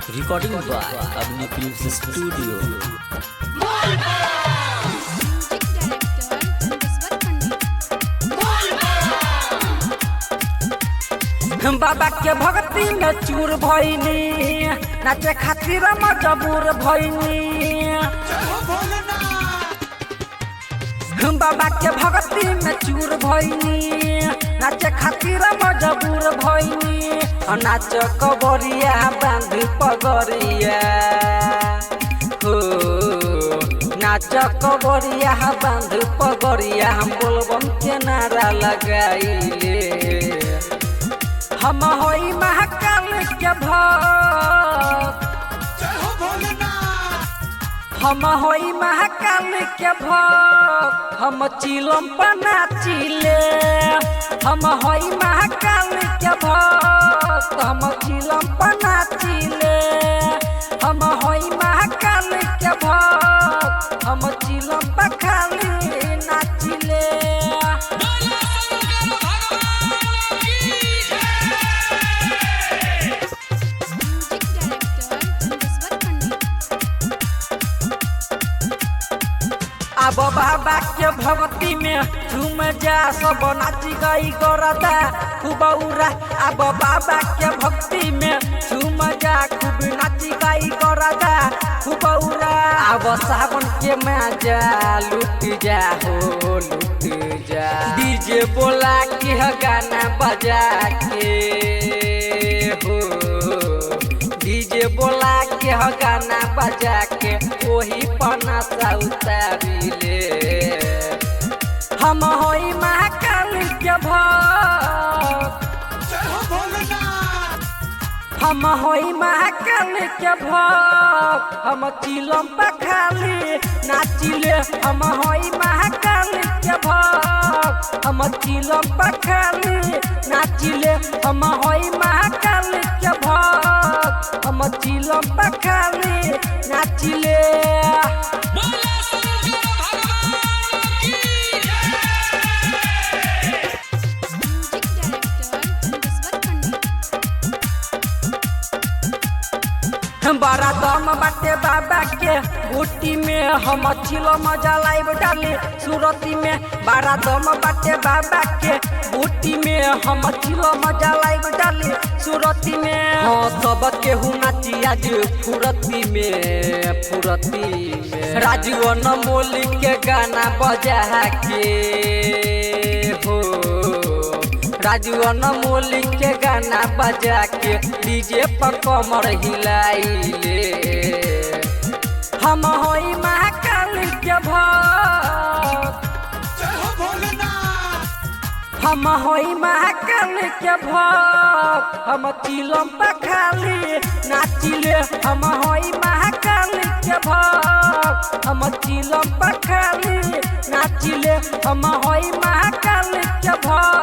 Recording by Abni Films Studio. बाबा के भक्ति में चूर भइनी, नाचे खातिर मजबूर भइनी। बाबा के भक्ति में चूर भइनी, नाचे खातिर मजबूर भइनी। नाच कबरिया बांध पगरिया हो, नाच कबरिया बांध पगरिया। हम बोलबम के नारा लगाइले, हम होई महाकाल के भक्त, हम होई महाकाल के भक्त। हम चिलम पर नाचिले, हम होई महाकाल के भक्त। हम चिलम पर नाचिले, हम होई महाकाल के भक्त। हम चिलम पर खाली नाचिले। अब बाबा के भक्ति में झूम जा, सब नाची गई गोरदा खूब उड़ा। अब बाबा के भक्ति में झूम जा, खूब नाची गई गोरदा खूब उड़ा। अब सावन के मजा लुट जा हो, लुट जा। डीजे बोला के गाना बजा के हो, डीजे बोला के गाना बजा के वही पना सा उतारिले। हम होई महाकाल के भक्त, हम होई महाकाल के भक्त। हम चिलम पर खाली नाचिले, हम होई महाकाल के भक्त। हम चिलम पर खाली नाचिले, हम होई महाकाल के भक्त। हम चिलम पर खाली नाचिले। बड़ा दम बाटे बाबा के बूटी में, हम छिलो मजा लाइब डाली सूरती में। बड़ा दम बाटे बाबा के बूटी में, हम छिलो मजा लाइब डाली सूरती में। हाँ सब केहू नाची आज फुरती में, फुरती में। राजू अनमोल के गाना बजा के हो, राजू अनमोल के गाना बजा के डीजे पर कमर हिलाइले। हम होई महाकाल के भक्त, हम होई महाकाल के भक्त। हम चिलम पर खाली नाचिले, हम होई महाकाल के भक्त। हम चिलम पर खाली नाचिले, हम होई महाकाल के भक्त।